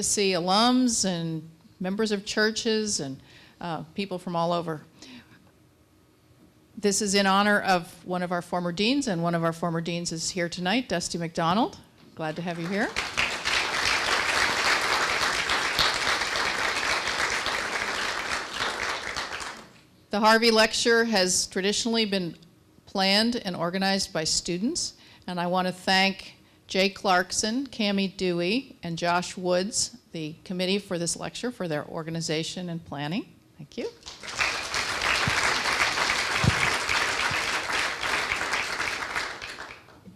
to see alums and members of churches and people from all over. This is in honor of one of our former deans, and one of our former deans is here tonight, Dusty McDonald. Glad to have you here. The Harvey Lecture has traditionally been planned and organized by students, and I want to thank Jay Clarkson, Cammie Dewey, and Josh Woods, the committee for this lecture, for their organization and planning. Thank you.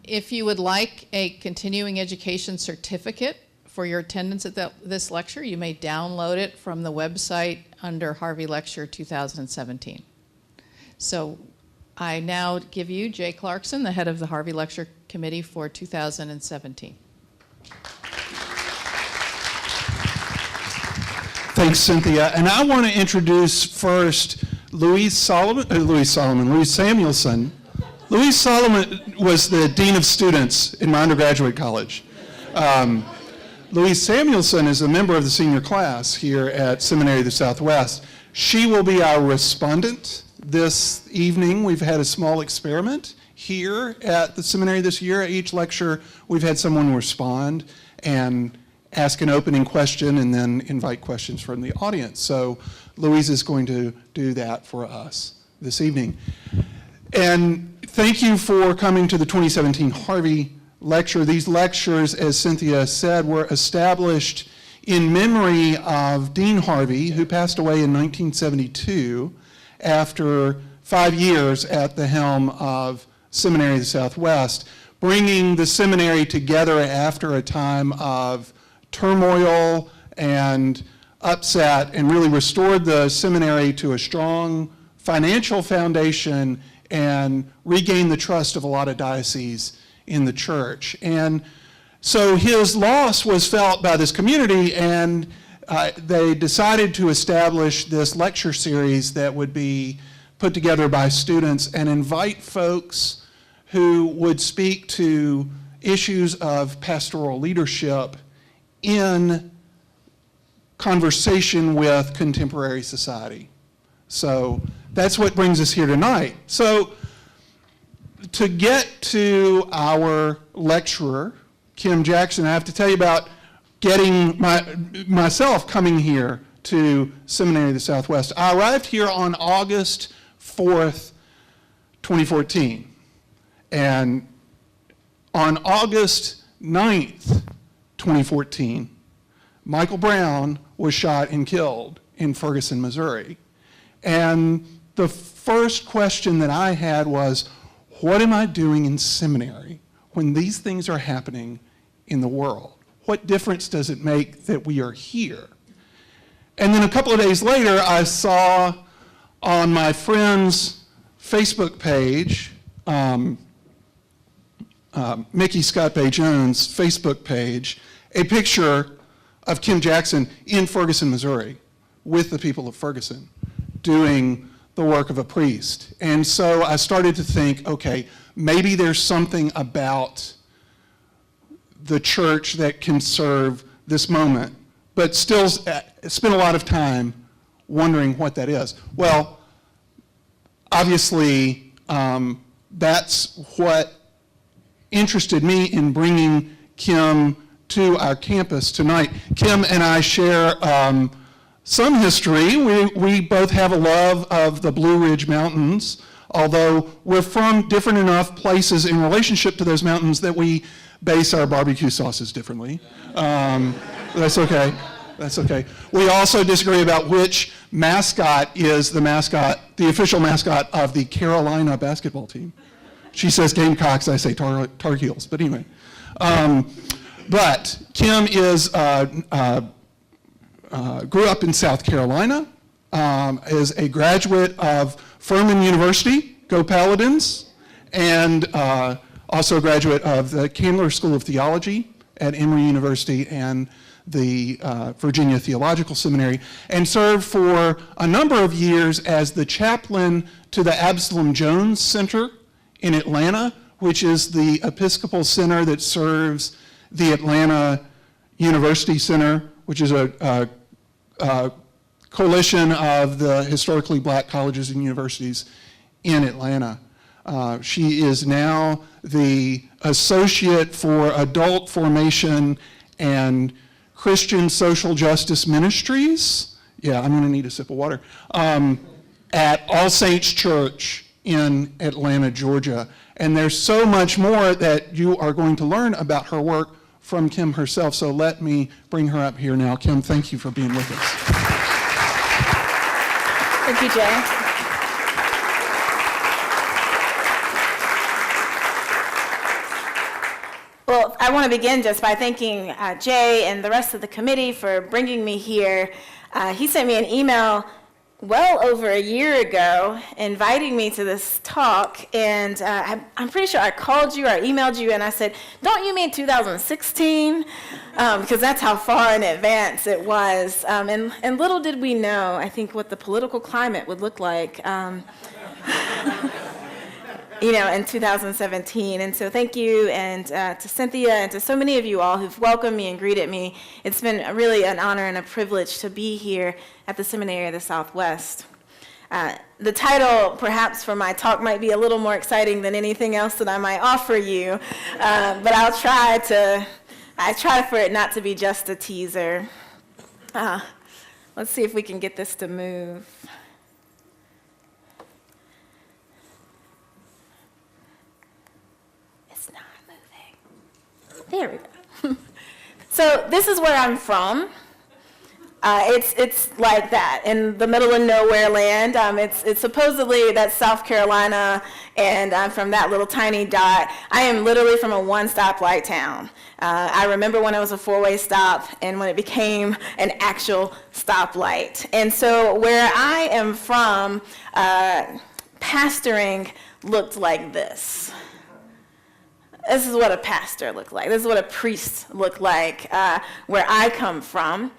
If you would like a continuing education certificate for your attendance at this lecture, you may download it from the website under Harvey Lecture 2017. So I now give you Jay Clarkson, the head of the Harvey Lecture Committee for 2017. Thanks, Cynthia. And I want to introduce first Louise Samuelson. Louise Solomon was the Dean of Students in my undergraduate college. Louise Samuelson is a member of the senior class here at Seminary of the Southwest. She will be our respondent this evening. We've had a small experiment here at the seminary this year. At each lecture, we've had someone respond and ask an opening question and then invite questions from the audience. So Louise is going to do that for us this evening. And thank you for coming to the 2017 Harvey Lecture. These lectures, as Cynthia said, were established in memory of Dean Harvey, who passed away in 1972 after 5 years at the helm of Seminary of the Southwest, bringing the seminary together after a time of turmoil and upset, and really restored the seminary to a strong financial foundation and regained the trust of a lot of dioceses in the church. And so his loss was felt by this community, and they decided to establish this lecture series that would be put together by students and invite folks who would speak to issues of pastoral leadership in conversation with contemporary society. So that's what brings us here tonight. So to get to our lecturer, Kim Jackson, I have to tell you about getting myself coming here to Seminary of the Southwest. I arrived here on August 4th, 2014. And on August 9th, 2014, Michael Brown was shot and killed in Ferguson, Missouri. And the first question that I had was, what am I doing in seminary when these things are happening in the world? What difference does it make that we are here? And then a couple of days later, I saw on my friend's Facebook page, Mickey Scott Bay Jones' Facebook page, a picture of Kim Jackson in Ferguson, Missouri, with the people of Ferguson, doing the work of a priest. And so I started to think, okay, maybe there's something about the church that can serve this moment, but still spend a lot of time wondering what that is. Well, obviously, that's what interested me in bringing Kim to our campus tonight. Kim and I share some history. We both have a love of the Blue Ridge Mountains, although we're from different enough places in relationship to those mountains that we base our barbecue sauces differently. That's okay. That's okay. We also disagree about which mascot is the official mascot of the Carolina basketball team. She says Gamecocks, I say Tar Heels, but anyway. But Kim is grew up in South Carolina, is a graduate of Furman University, go Paladins, and also a graduate of the Candler School of Theology at Emory University and the Virginia Theological Seminary, and served for a number of years as the chaplain to the Absalom Jones Center in Atlanta, which is the Episcopal center that serves the Atlanta University Center, which is a coalition of the historically black colleges and universities in Atlanta. She is now the Associate for Adult Formation and Christian Social Justice Ministries. Yeah, I'm gonna need a sip of water. At All Saints Church in Atlanta, Georgia. And there's so much more that you are going to learn about her work from Kim herself. So let me bring her up here now. Kim, thank you for being with us. Thank you, Jay. Well, I want to begin just by thanking Jay and the rest of the committee for bringing me here. He sent me an email well over a year ago inviting me to this talk, and I'm pretty sure I called you or emailed you and I said, don't you mean 2016? Because that's how far in advance it was. And little did we know, I think, what the political climate would look like in 2017. And so thank you, and to Cynthia and to so many of you all who've welcomed me and greeted me. It's been really an honor and a privilege to be here at the Seminary of the Southwest. The title, perhaps, for my talk might be a little more exciting than anything else that I might offer you, but I try for it not to be just a teaser. Let's see if we can get this to move. There we go. So this is where I'm from. It's like that, in the middle of nowhere land. It's supposedly that's South Carolina, and I'm from that little tiny dot. I am literally from a one-stoplight town. I remember when it was a four-way stop and when it became an actual stoplight. And so where I am from, pastoring looked like this. This is what a pastor looked like. This is what a priest looked like where I come from.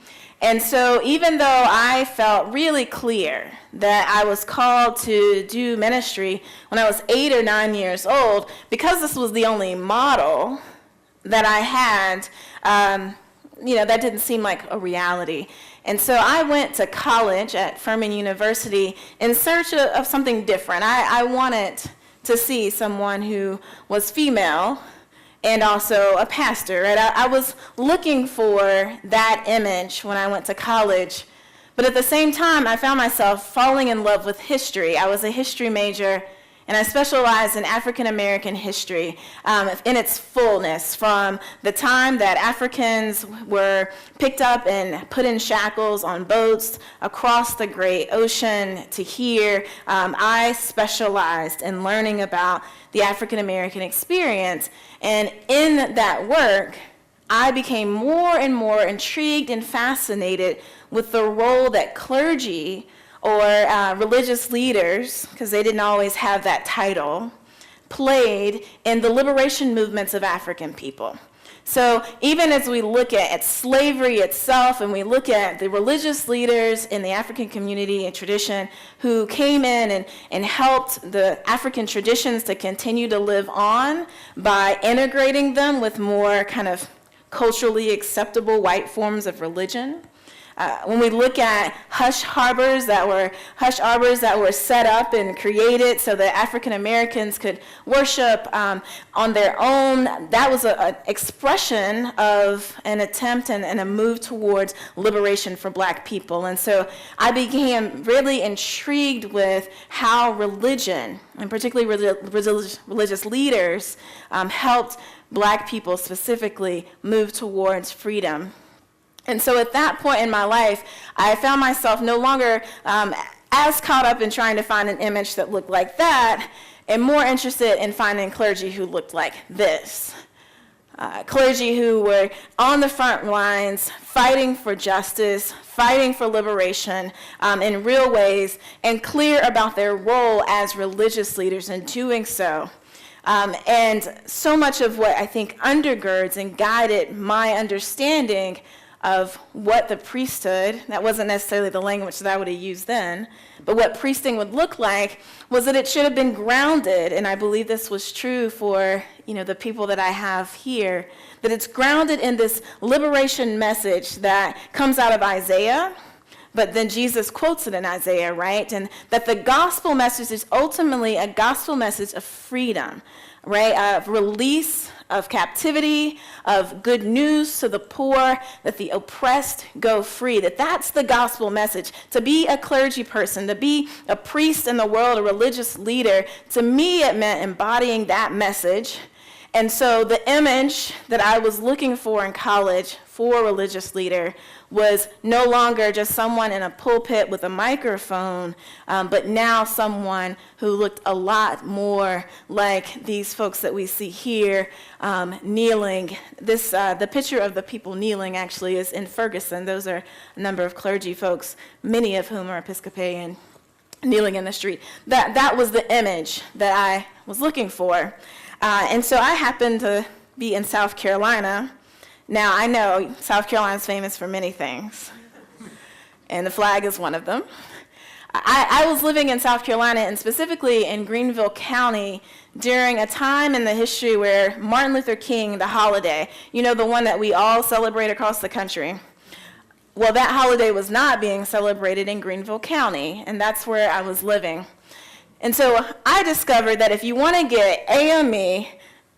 And so even though I felt really clear that I was called to do ministry when I was 8 or 9 years old, because this was the only model that I had, that didn't seem like a reality. And so I went to college at Furman University in search of something different. I wanted to see someone who was female and also a pastor. Right? I was looking for that image when I went to college, but at the same time, I found myself falling in love with history. I was a history major, and I specialized in African American history in its fullness, from the time that Africans were picked up and put in shackles on boats across the great ocean to here. I specialized in learning about the African American experience, and in that work, I became more and more intrigued and fascinated with the role that clergy or religious leaders, because they didn't always have that title, played in the liberation movements of African people. So even as we look at slavery itself, and we look at the religious leaders in the African community and tradition who came in and helped the African traditions to continue to live on by integrating them with more kind of culturally acceptable white forms of religion. When we look at hush harbors that were set up and created so that African Americans could worship on their own, that was an expression of an attempt and a move towards liberation for Black people. And so I became really intrigued with how religion, and particularly religious leaders, helped Black people specifically move towards freedom. And so at that point in my life, I found myself no longer as caught up in trying to find an image that looked like that, and more interested in finding clergy who looked like this. Clergy who were on the front lines, fighting for justice, fighting for liberation in real ways, and clear about their role as religious leaders in doing so. And so much of what I think undergirds and guided my understanding of what the priesthood, that wasn't necessarily the language that I would have used then, but what priesting would look like was that it should have been grounded, and I believe this was true for, the people that I have here, that it's grounded in this liberation message that comes out of Isaiah, but then Jesus quotes it in Isaiah, right? And that the gospel message is ultimately a gospel message of freedom, right? Of release, of captivity, of good news to the poor, that the oppressed go free, that's the gospel message. To be a clergy person, to be a priest in the world, a religious leader, to me it meant embodying that message. And so the image that I was looking for in college for a religious leader was no longer just someone in a pulpit with a microphone, but now someone who looked a lot more like these folks that we see here kneeling. The picture of the people kneeling actually is in Ferguson. Those are a number of clergy folks, many of whom are Episcopalian, kneeling in the street. That was the image that I was looking for. And so I happened to be in South Carolina. Now, I know South Carolina is famous for many things, and the flag is one of them. I was living in South Carolina, and specifically in Greenville County, during a time in the history where Martin Luther King, the holiday, the one that we all celebrate across the country, well, that holiday was not being celebrated in Greenville County, and that's where I was living. And so I discovered that if you want to get AME,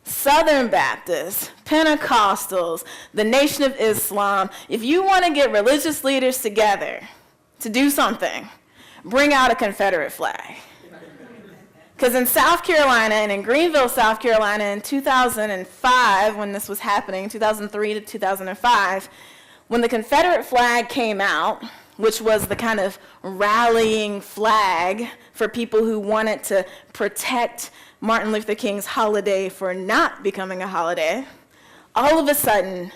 Southern Baptists, Pentecostals, the Nation of Islam, if you want to get religious leaders together to do something, bring out a Confederate flag. Because in South Carolina and in Greenville, South Carolina in 2005, when this was happening, 2003 to 2005, when the Confederate flag came out, which was the kind of rallying flag for people who wanted to protect Martin Luther King's holiday for not becoming a holiday, all of a sudden,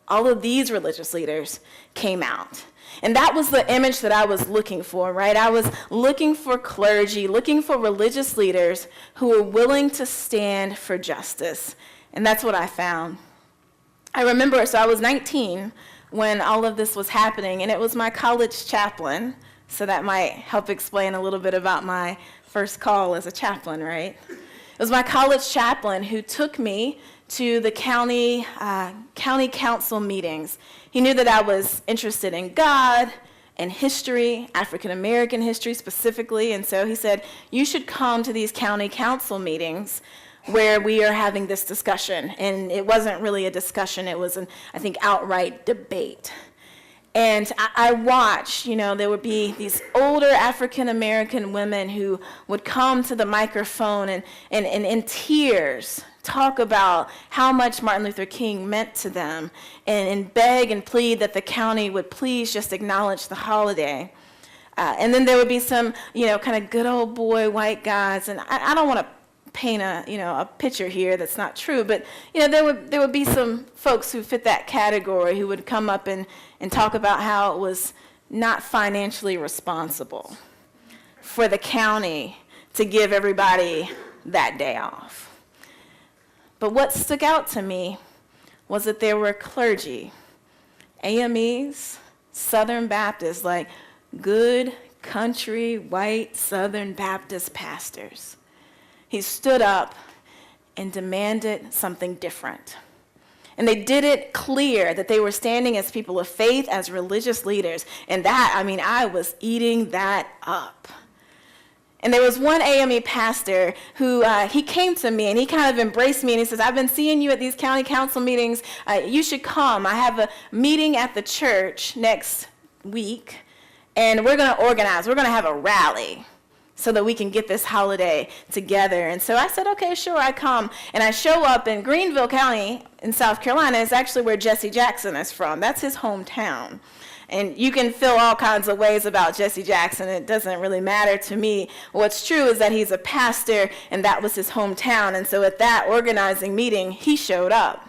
all of these religious leaders came out. And that was the image that I was looking for, right? I was looking for clergy, looking for religious leaders who were willing to stand for justice. And that's what I found. I remember, so I was 19 when all of this was happening, and it was my college chaplain, so that might help explain a little bit about my first call as a chaplain, right? It was my college chaplain who took me to the county council meetings. He knew that I was interested in God and history, African American history specifically, and so he said, you should come to these county council meetings where we are having this discussion. And it wasn't really a discussion, it was I think, outright debate. And I watched, there would be these older African-American women who would come to the microphone and in tears talk about how much Martin Luther King meant to them and beg and plead that the county would please just acknowledge the holiday. And then there would be some, kind of good old boy white guys, and I don't want to paint a picture here that's not true, but there would be some folks who fit that category who would come up and talk about how it was not financially responsible for the county to give everybody that day off. But what stuck out to me was that there were clergy, AMEs, Southern Baptists, like good country white Southern Baptist pastors. He stood up and demanded something different. And they did it clear that they were standing as people of faith, as religious leaders. And I was eating that up. And there was one AME pastor who, he came to me and he kind of embraced me and he says, I've been seeing you at these county council meetings. You should come. I have a meeting at the church next week and we're going to organize. We're going to have a rally so that we can get this holiday together. And so I said, okay, sure, I come. And I show up in Greenville County in South Carolina. It's actually where Jesse Jackson is from. That's his hometown. And you can feel all kinds of ways about Jesse Jackson. It doesn't really matter to me. What's true is that he's a pastor, and that was his hometown. And so at that organizing meeting, he showed up.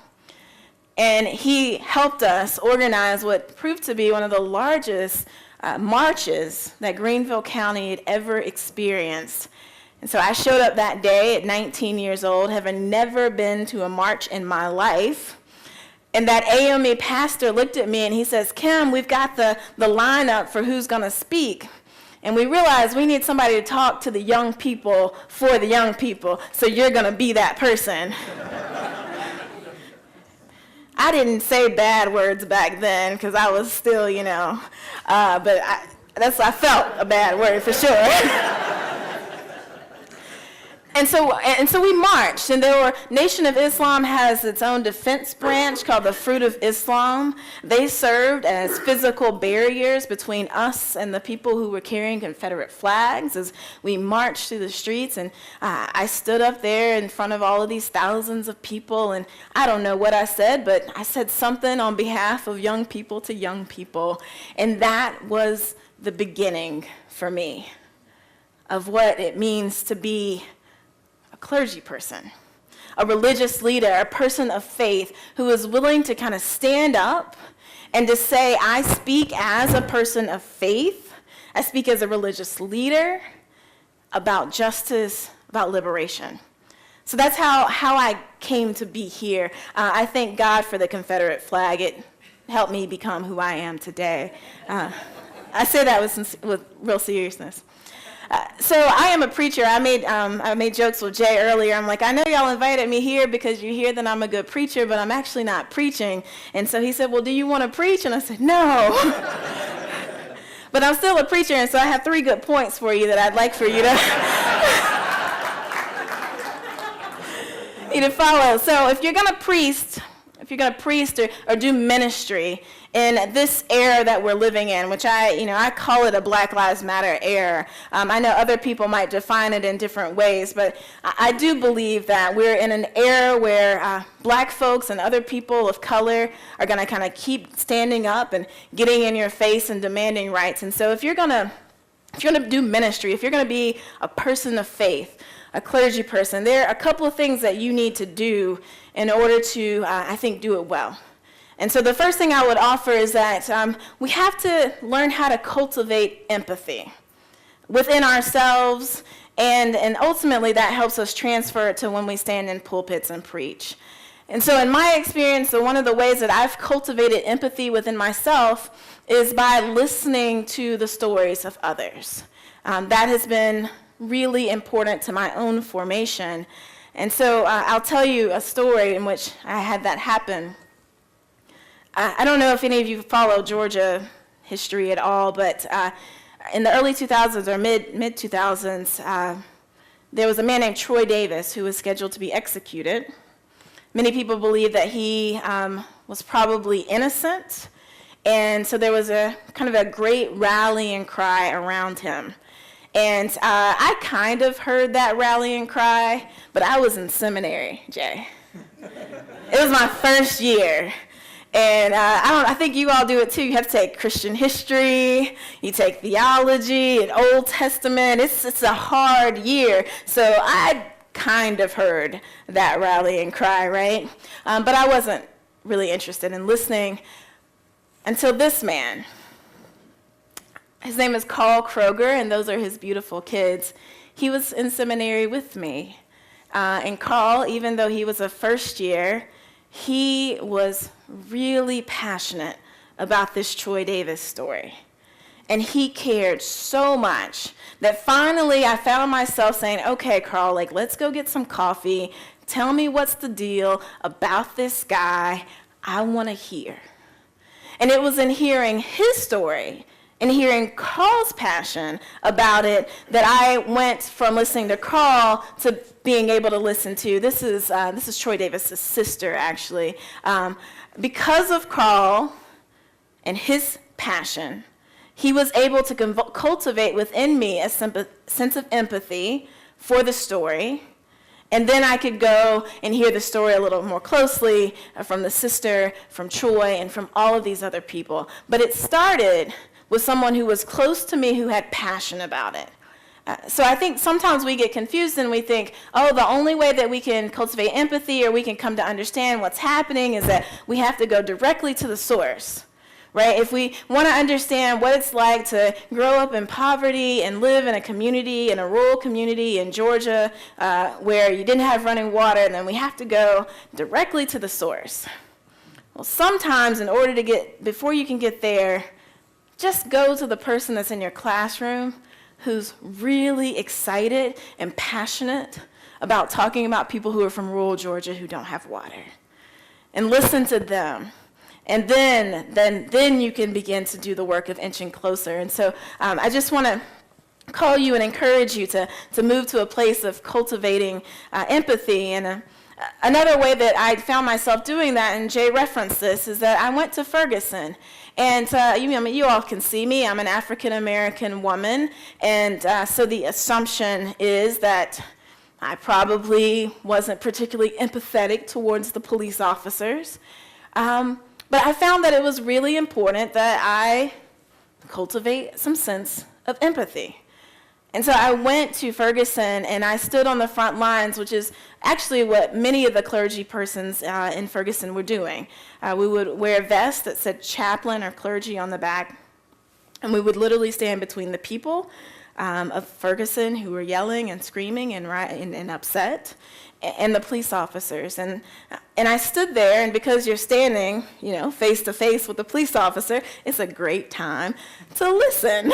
And he helped us organize what proved to be one of the largest marches that Greenville County had ever experienced. And so I showed up that day at 19 years old, having never been to a march in my life. And that AME pastor looked at me and he says, Kim, we've got the lineup for who's going to speak. And we realized we need somebody to talk to the young people for the young people, so you're going to be that person. I didn't say bad words back then because I was still, but I felt a bad word for sure. And so we marched, and Nation of Islam has its own defense branch called the Fruit of Islam. They served as physical barriers between us and the people who were carrying Confederate flags as we marched through the streets. And I stood up there in front of all of these thousands of people, and I don't know what I said, but I said something on behalf of young people to young people. And that was the beginning for me of what it means to be a clergy person, a religious leader, a person of faith who is willing to kind of stand up and to say, I speak as a person of faith, I speak as a religious leader about justice, about liberation. So that's how I came to be here. I thank God for the Confederate flag. It helped me become who I am today. I say that with real seriousness. So I am a preacher. I made jokes with Jay earlier. I'm like, I know y'all invited me here because you hear that I'm a good preacher, but I'm actually not preaching. And so he said, well, do you want to preach? And I said, no. But I'm still a preacher, and so I have 3 good points for you that I'd like for you to follow. So if you're going to priest or do ministry in this era that we're living in, which I call it a Black Lives Matter era. I know other people might define it in different ways, but I do believe that we're in an era where black folks and other people of color are going to kind of keep standing up and getting in your face and demanding rights. And so if you're going to do ministry, if you're going to be a person of faith, a clergy person, there are a couple of things that you need to do in order to, I think, do it well. And so the first thing I would offer is that we have to learn how to cultivate empathy within ourselves, and ultimately that helps us transfer it to when we stand in pulpits and preach. And so in my experience, one of the ways that I've cultivated empathy within myself is by listening to the stories of others. That has been really important to my own formation. And so I'll tell you a story in which I had that happen. I don't know if any of you follow Georgia history at all, but in the early 2000s or mid-2000s, there was a man named Troy Davis who was scheduled to be executed. Many people believe that he was probably innocent, and so there was a kind of a great rallying cry around him. And I kind of heard that rallying cry, but I was in seminary, Jay. It was my first year. And I think you all do it too. You have to take Christian history, you take theology and Old Testament. It's a hard year. So I kind of heard that rallying cry, right? But I wasn't really interested in listening until this man. His name is Carl Kroger, and those are his beautiful kids. He was in seminary with me. And Carl, even though he was a first year, he was really passionate about this Troy Davis story. And he cared so much that finally I found myself saying, okay, Carl, let's go get some coffee. Tell me what's the deal about this guy. I want to hear. And it was in hearing his story and hearing Carl's passion about it that I went from listening to Carl to being able to listen to, this is Troy Davis' sister, actually. Because of Carl and his passion, he was able to cultivate within me a sense of empathy for the story. And then I could go and hear the story a little more closely from the sister, from Troy, and from all of these other people. But it started with someone who was close to me who had passion about it. So I think sometimes we get confused and we think, oh, the only way that we can cultivate empathy or we can come to understand what's happening is that we have to go directly to the source, right? If we want to understand what it's like to grow up in poverty and live in a community, in a rural community in Georgia where you didn't have running water, then we have to go directly to the source. Well, sometimes before you can get there, just go to the person that's in your classroom who's really excited and passionate about talking about people who are from rural Georgia who don't have water. And listen to them. And then you can begin to do the work of inching closer. And so I just want to call you and encourage you to move to a place of cultivating empathy. And another way that I found myself doing that, and Jay referenced this, is that I went to Ferguson. And you all can see me. I'm an African-American woman. And so the assumption is that I probably wasn't particularly empathetic towards the police officers. But I found that it was really important that I cultivate some sense of empathy. And so I went to Ferguson and I stood on the front lines, which is actually what many of the clergy persons in Ferguson were doing. We would wear vests that said chaplain or clergy on the back, and we would literally stand between the people of Ferguson who were yelling and screaming and upset, and the police officers. And I stood there, and because you're standing, face to face with the police officer, it's a great time to listen.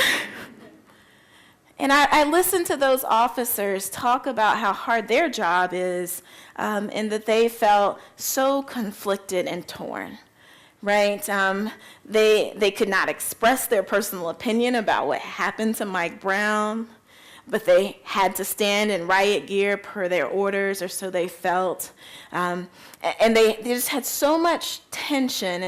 And I listened to those officers talk about how hard their job is, and that they felt so conflicted and torn, right? They could not express their personal opinion about what happened to Mike Brown, but they had to stand in riot gear per their orders, or so they felt. And they just had so much tension,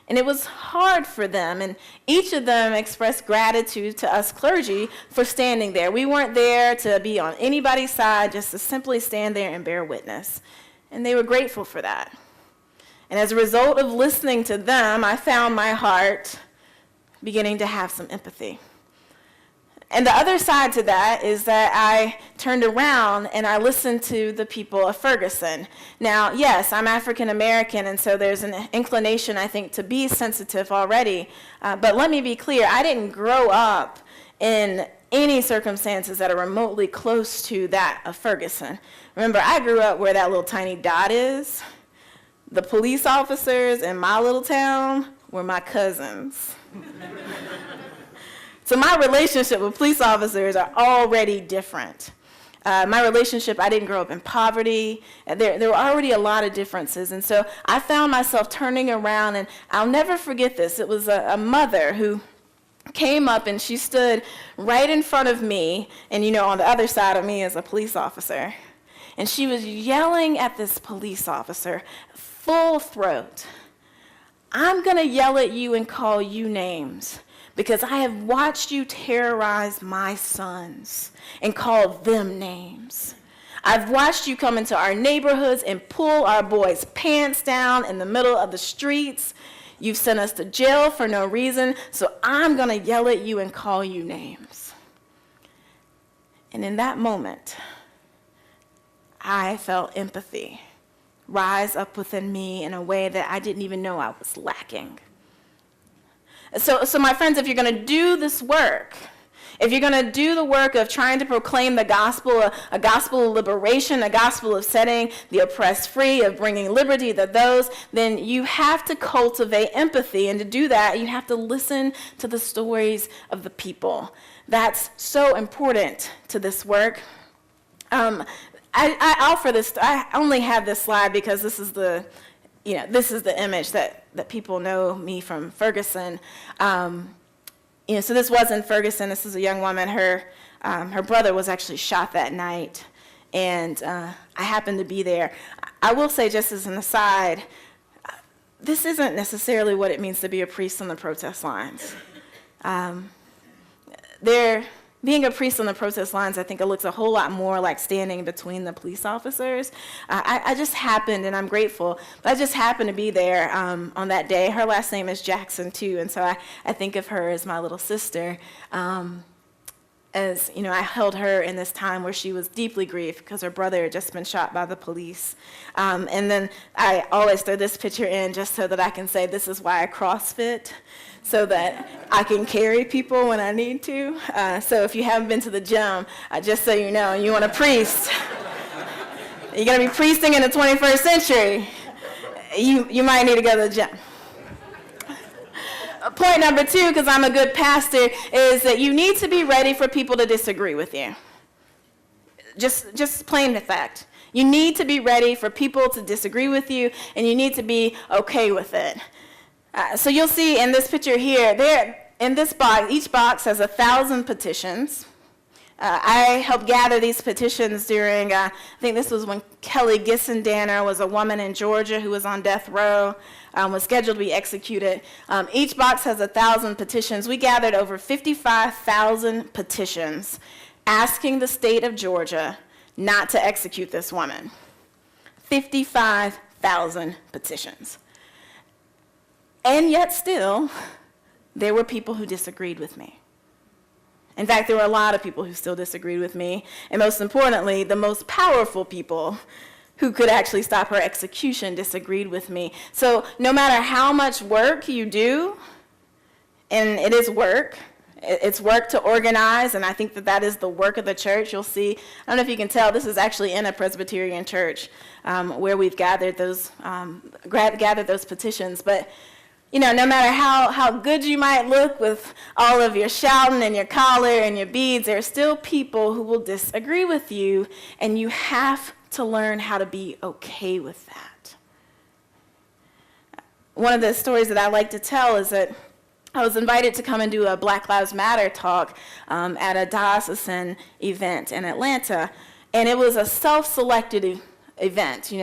and it was hard for them. And each of them expressed gratitude to us clergy for standing there. We weren't there to be on anybody's side, just to simply stand there and bear witness. And they were grateful for that. And as a result of listening to them, I found my heart beginning to have some empathy. And the other side to that is that I turned around and I listened to the people of Ferguson. Now, yes, I'm African American, and so there's an inclination, I think, to be sensitive already. But let me be clear, I didn't grow up in any circumstances that are remotely close to that of Ferguson. Remember, I grew up where that little tiny dot is. The police officers in my little town were my cousins. So my relationship with police officers are already different. My relationship, I didn't grow up in poverty. There were already a lot of differences. And so I found myself turning around, and I'll never forget this. It was a mother who came up, and she stood right in front of me, and on the other side of me is a police officer. And she was yelling at this police officer, full throat. "I'm going to yell at you and call you names, because I have watched you terrorize my sons and call them names. I've watched you come into our neighborhoods and pull our boys' pants down in the middle of the streets. You've sent us to jail for no reason, so I'm going to yell at you and call you names." And in that moment, I felt empathy rise up within me in a way that I didn't even know I was lacking. So my friends, if you're going to do this work, if you're going to do the work of trying to proclaim the gospel, a gospel of liberation, a gospel of setting the oppressed free, of bringing liberty to those, then you have to cultivate empathy. And to do that, you have to listen to the stories of the people. That's so important to this work. I offer this. I only have this slide because this is the image that people know me from Ferguson. So this was in Ferguson. This is a young woman. Her brother was actually shot that night, and I happened to be there. I will say, just as an aside, this isn't necessarily what it means to be a priest on the protest lines. Being a priest on the protest lines, I think it looks a whole lot more like standing between the police officers. I just happened, and I'm grateful, but I just happened to be there on that day. Her last name is Jackson, too, and so I think of her as my little sister. As I held her in this time where she was deeply grieved because her brother had just been shot by the police. And then I always throw this picture in just so that I can say this is why I CrossFit, so that I can carry people when I need to. So if you haven't been to the gym, just so you know, you want a priest, you're going to be priesting in the 21st century. you might need to go to the gym. Point number 2, because I'm a good pastor, is that you need to be ready for people to disagree with you. Just plain the fact. You need to be ready for people to disagree with you, and you need to be okay with it. So you'll see in this picture here, in this box, each box has 1,000 petitions. I helped gather these petitions during, I think this was when Kelly Gissendanner was a woman in Georgia who was on death row, was scheduled to be executed. Each box has 1,000 petitions. We gathered over 55,000 petitions asking the state of Georgia not to execute this woman. 55,000 petitions. And yet still, there were people who disagreed with me. In fact, there were a lot of people who still disagreed with me, and most importantly, the most powerful people who could actually stop her execution disagreed with me. So no matter how much work you do, and it is work, it's work to organize, and I think that is the work of the church. You'll see, I don't know if you can tell, this is actually in a Presbyterian church where we've gathered those petitions, but no matter how good you might look with all of your shouting and your collar and your beads, there are still people who will disagree with you, and you have to learn how to be okay with that. One of the stories that I like to tell is that I was invited to come and do a Black Lives Matter talk at a diocesan event in Atlanta, and it was a self-selected event.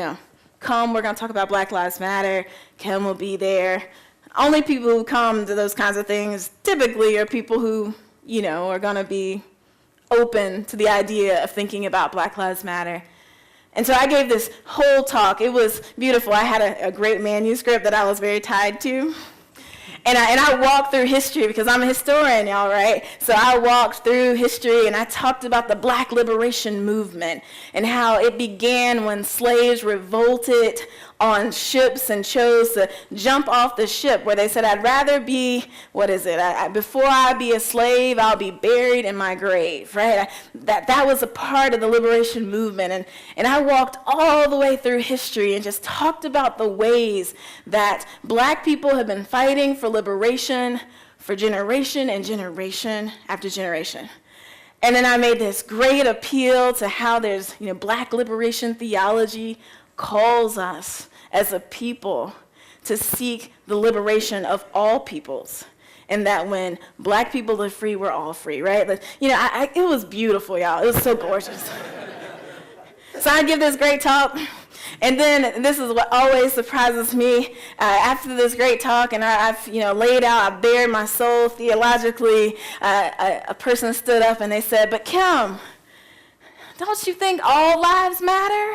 Come, we're going to talk about Black Lives Matter. Kim will be there. Only people who come to those kinds of things typically are people who, are going to be open to the idea of thinking about Black Lives Matter. And so I gave this whole talk. It was beautiful. I had a great manuscript that I was very tied to. And I walked through history because I'm a historian, y'all, right? So I walked through history and I talked about the Black liberation movement and how it began when slaves revolted on ships and chose to jump off the ship, where they said, I'd rather be, before I be a slave, I'll be buried in my grave, right? That was a part of the liberation movement. And I walked all the way through history and just talked about the ways that Black people have been fighting for liberation for generation and generation after generation. And then I made this great appeal to how there's, Black liberation theology calls us as a people to seek the liberation of all peoples, and that when Black people are free, we're all free, right? But, it was beautiful, y'all. It was so gorgeous. So I give this great talk, and then this is what always surprises me. After this great talk, and I've laid out, I bared my soul theologically, a person stood up and they said, but Kim, don't you think all lives matter?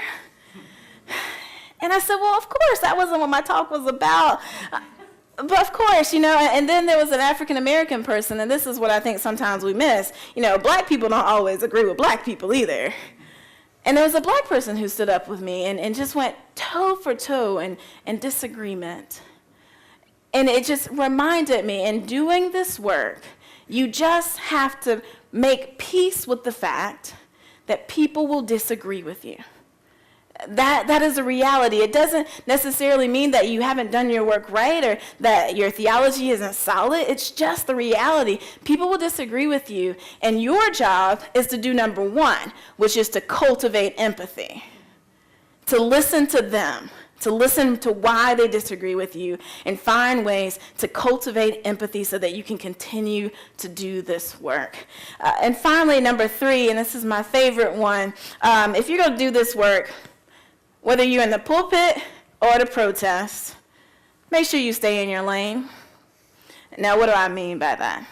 And I said, well, of course, that wasn't what my talk was about. But of course, and then there was an African-American person, and this is what I think sometimes we miss. Black people don't always agree with Black people either. And there was a Black person who stood up with me and just went toe for toe in disagreement. And it just reminded me, in doing this work, you just have to make peace with the fact that people will disagree with you. That is a reality. It doesn't necessarily mean that you haven't done your work right or that your theology isn't solid. It's just the reality. People will disagree with you, and your job is to do number 1, which is to cultivate empathy, to listen to them, to listen to why they disagree with you, and find ways to cultivate empathy so that you can continue to do this work. And finally, number 3, and this is my favorite one, if you're going to do this work, whether you're in the pulpit or the protest, make sure you stay in your lane. Now, what do I mean by that?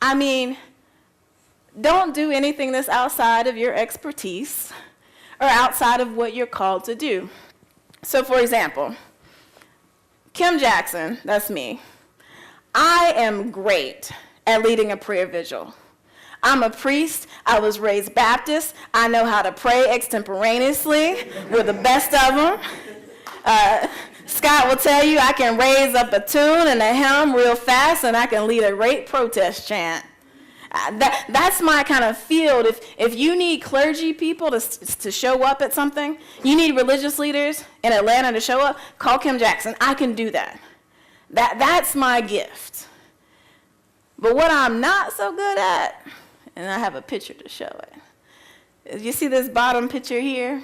I mean, don't do anything that's outside of your expertise or outside of what you're called to do. So, for example, Kim Jackson, that's me. I am great at leading a prayer vigil. I'm a priest. I was raised Baptist. I know how to pray extemporaneously. We're the best of them. Scott will tell you I can raise up a tune and a hymn real fast, and I can lead a great protest chant. That's my kind of field. If you need clergy people to show up at something, you need religious leaders in Atlanta to show up, call Kim Jackson. I can do that. That's my gift. But what I'm not so good at, and I have a picture to show it. You see this bottom picture here?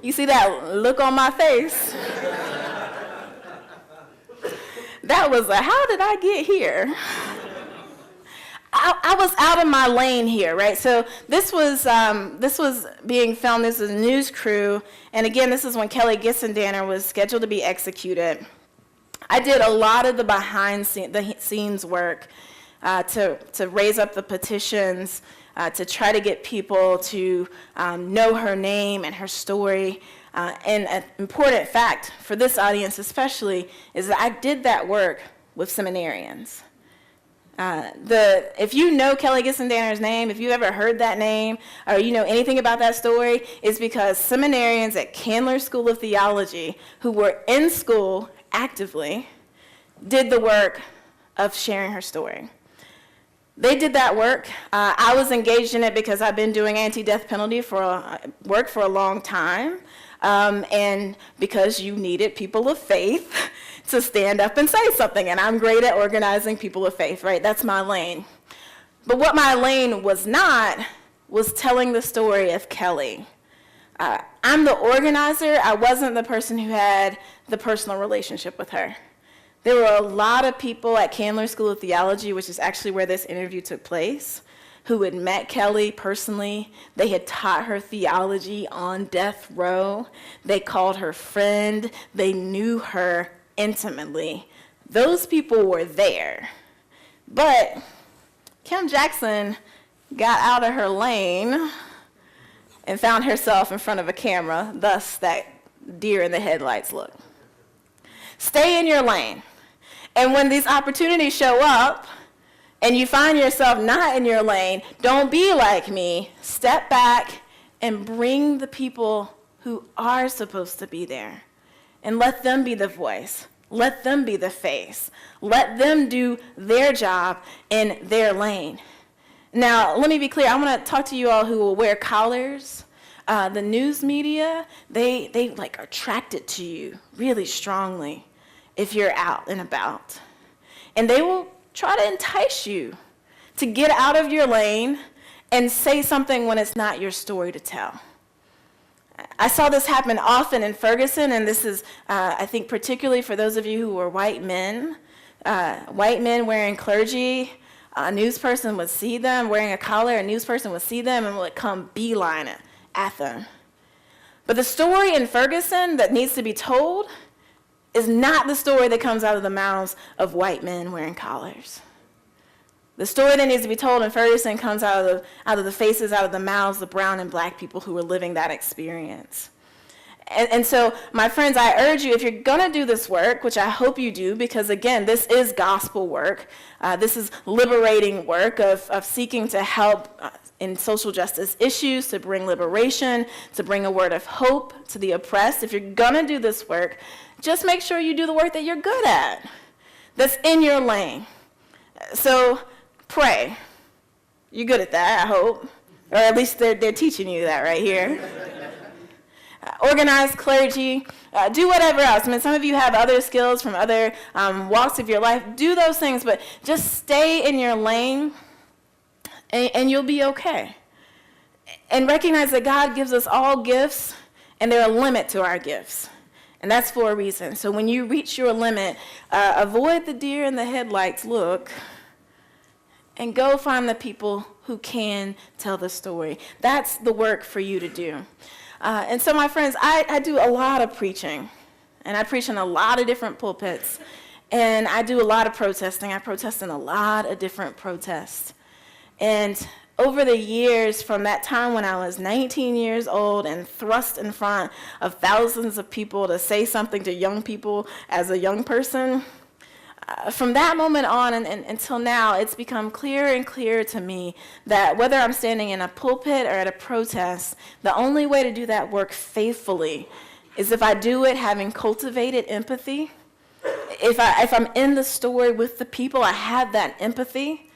You see that look on my face? That was how did I get here? I was out of my lane here, right? So this was being filmed. This was a news crew, and again, this is when Kelly Gissendaner was scheduled to be executed. I did a lot of the behind-the-scenes work to raise up the petitions, to try to get people to know her name and her story. And an important fact for this audience especially is that I did that work with seminarians. If you know Kelly Gissendaner's name, if you ever heard that name, or you know anything about that story, it's because seminarians at Candler School of Theology who were in school actively did the work of sharing her story. They did that work. I was engaged in it because I've been doing anti-death penalty work for a long time, and because you needed people of faith to stand up and say something, and I'm great at organizing people of faith, right? That's my lane. But what my lane was not was telling the story of Kelly. I'm the organizer. I wasn't the person who had the personal relationship with her. There were a lot of people at Candler School of Theology, which is actually where this interview took place, who had met Kelly personally. They had taught her theology on death row. They called her friend. They knew her intimately. Those people were there. But Kim Jackson got out of her lane and found herself in front of a camera, thus that deer in the headlights look. Stay in your lane. And when these opportunities show up and you find yourself not in your lane, don't be like me. Step back and bring the people who are supposed to be there. And let them be the voice. Let them be the face. Let them do their job in their lane. Now, let me be clear. I want to talk to you all who will wear collars. The news media, they like are attracted to you really strongly if you're out and about. And they will try to entice you to get out of your lane and say something when it's not your story to tell. I saw this happen often in Ferguson, and this is, I think, particularly for those of you who are white men wearing clergy. A news person would see them wearing a collar, a news person would see them and would come beeline it at them. But the story in Ferguson that needs to be told is not the story that comes out of the mouths of white men wearing collars. The story that needs to be told in Ferguson comes out of the faces, out of the mouths of brown and black people who are living that experience. And so, my friends, I urge you, if you're going to do this work, which I hope you do, because again, this is gospel work. This is liberating work of seeking to help in social justice issues, to bring liberation, to bring a word of hope to the oppressed. If you're going to do this work, just make sure you do the work that you're good at, that's in your lane. So pray. You're good at that, I hope. Or at least they're teaching you that right here. Organize clergy. Do whatever else. I mean, some of you have other skills from other walks of your life. Do those things, but just stay in your lane, and you'll be okay. And recognize that God gives us all gifts, and there are a limit to our gifts. And that's for a reason. So when you reach your limit, avoid the deer in the headlights look, and go find the people who can tell the story. That's the work for you to do. And so, my friends, I do a lot of preaching, and I preach in a lot of different pulpits, and I do a lot of protesting. I protest in a lot of different protests. And over the years, from that time when I was 19 years old and thrust in front of thousands of people to say something to young people as a young person, from that moment on and until now, it's become clearer and clearer to me that whether I'm standing in a pulpit or at a protest, the only way to do that work faithfully is if I do it having cultivated empathy. If I'm in the story with the people, I have that empathy,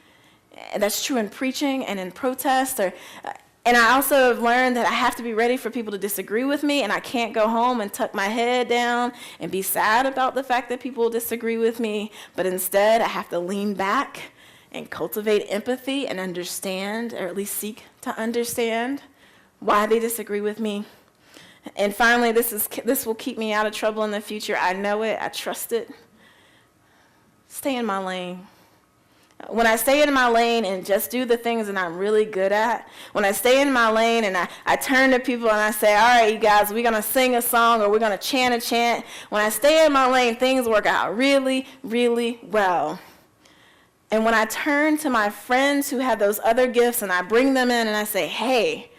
And that's true in preaching and in protest. And I also have learned that I have to be ready for people to disagree with me, and I can't go home and tuck my head down and be sad about the fact that people disagree with me, but instead I have to lean back and cultivate empathy and understand, or at least seek to understand, why they disagree with me. And finally, this will keep me out of trouble in the future. I know it. I trust it. Stay in my lane. When I stay in my lane and just do the things that I'm really good at, when I stay in my lane and I turn to people and I say, all right, you guys, we're going to sing a song or we're going to chant a chant. When I stay in my lane, things work out really, really well. And when I turn to my friends who have those other gifts and I bring them in and I say, hey,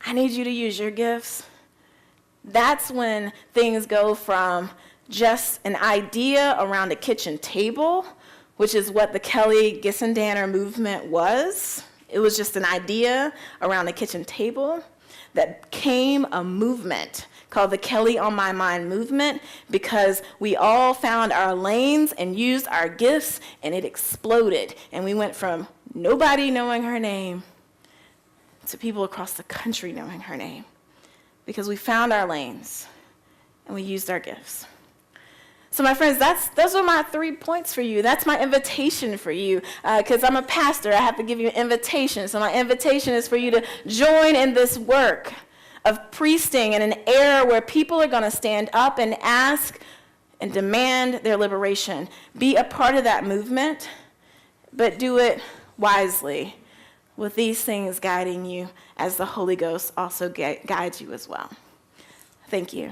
I need you to use your gifts, that's when things go from just an idea around a kitchen table, which is what the Kelly Gissendaner movement was. It was just an idea around a kitchen table that became a movement called the Kelly on My Mind movement, because we all found our lanes and used our gifts, and it exploded. And we went from nobody knowing her name to people across the country knowing her name, because we found our lanes and we used our gifts. So my friends, those are my 3 points for you. That's my invitation for you. Because I'm a pastor, I have to give you an invitation. So my invitation is for you to join in this work of priesting in an era where people are going to stand up and ask and demand their liberation. Be a part of that movement, but do it wisely, with these things guiding you as the Holy Ghost also guides you as well. Thank you.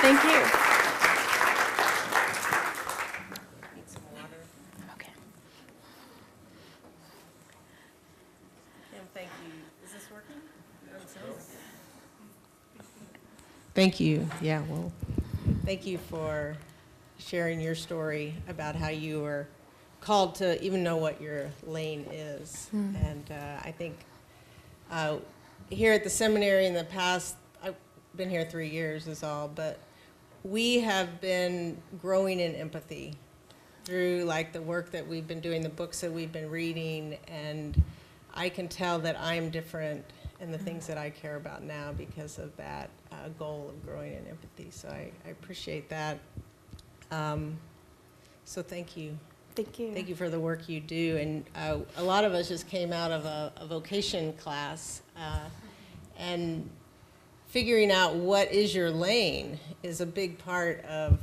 Thank you. Need some water. Okay. Kim, thank you. Is this working? Thank you. Yeah, well, thank you for sharing your story about how you were called to even know what your lane is. And I think here at the seminary in the past, I've been here 3 years is all, but we have been growing in empathy through like the work that we've been doing, the books that we've been reading, and I can tell that I'm different in the things that I care about now because of that goal of growing in empathy. So I appreciate that. So thank you. Thank you. Thank you for the work you do. And a lot of us just came out of a vocation class, and figuring out what is your lane is a big part of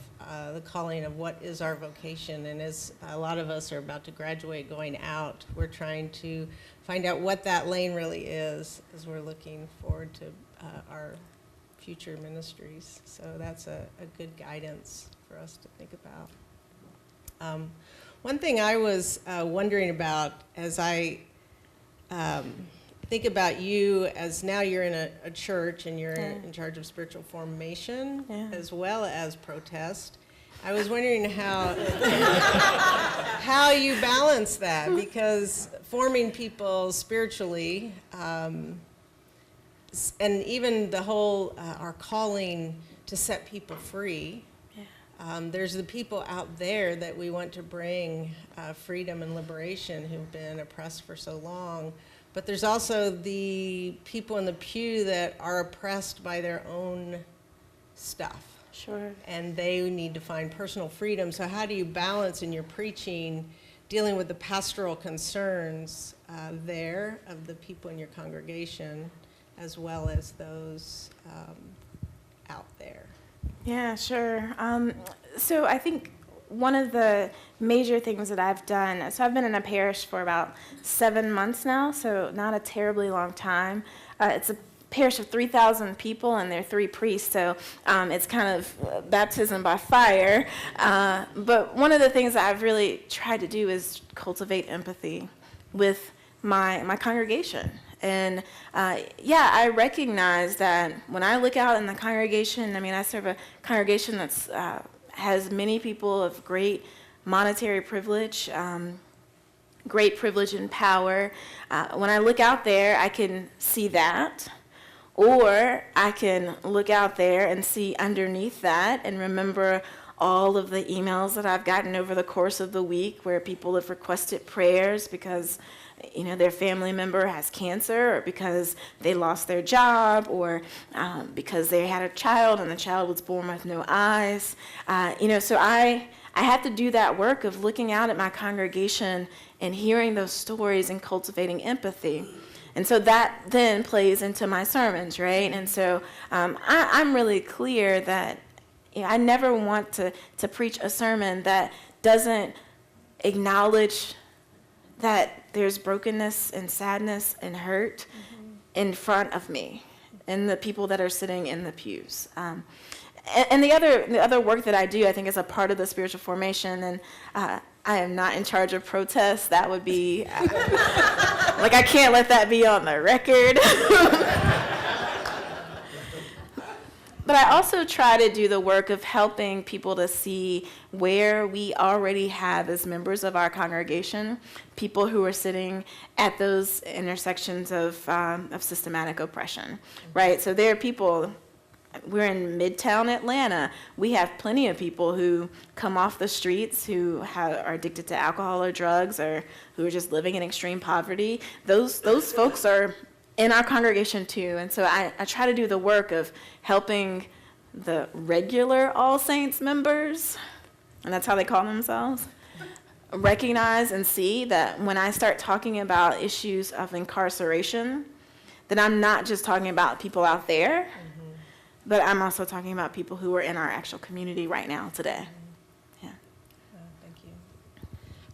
the calling of what is our vocation. And as a lot of us are about to graduate, going out, we're trying to find out what that lane really is as we're looking forward to our future ministries. So that's a good guidance for us to think about. One thing I was wondering about as I think about you, as now you're in a church and you're in charge of spiritual formation as well as protest, I was wondering how you balance that, because forming people spiritually, and even the whole our calling to set people free. There's the people out there that we want to bring freedom and liberation who've been oppressed for so long. But there's also the people in the pew that are oppressed by their own stuff. Sure. And they need to find personal freedom. So how do you balance in your preaching dealing with the pastoral concerns there of the people in your congregation as well as those out there? Yeah, sure. So I think one of the major things that I've done, so I've been in a parish for about 7 months now, so not a terribly long time. It's a parish of 3,000 people, and there are 3 priests, so it's kind of baptism by fire. But one of the things that I've really tried to do is cultivate empathy with my congregation. And I recognize that when I look out in the congregation, I mean, I serve a congregation that's has many people of great monetary privilege, great privilege and power. When I look out there, I can see that. Or I can look out there and see underneath that and remember all of the emails that I've gotten over the course of the week where people have requested prayers because their family member has cancer, or because they lost their job, or because they had a child and the child was born with no eyes. So I have to do that work of looking out at my congregation and hearing those stories and cultivating empathy. And so that then plays into my sermons, right? And so I'm really clear that I never want to preach a sermon that doesn't acknowledge that there's brokenness and sadness and hurt in front of me and the people that are sitting in the pews. And the other work that I do, I think, is a part of the spiritual formation. And I am not in charge of protests. That would be, I can't let that be on the record. But I also try to do the work of helping people to see where we already have, as members of our congregation, people who are sitting at those intersections of systematic oppression, right? So there are people. We're in Midtown Atlanta. We have plenty of people who come off the streets who are addicted to alcohol or drugs, or who are just living in extreme poverty. Those folks are in our congregation too. And so I try to do the work of helping the regular All Saints members, and that's how they call themselves, recognize and see that when I start talking about issues of incarceration, that I'm not just talking about people out there, but I'm also talking about people who are in our actual community right now today. Yeah. Thank you.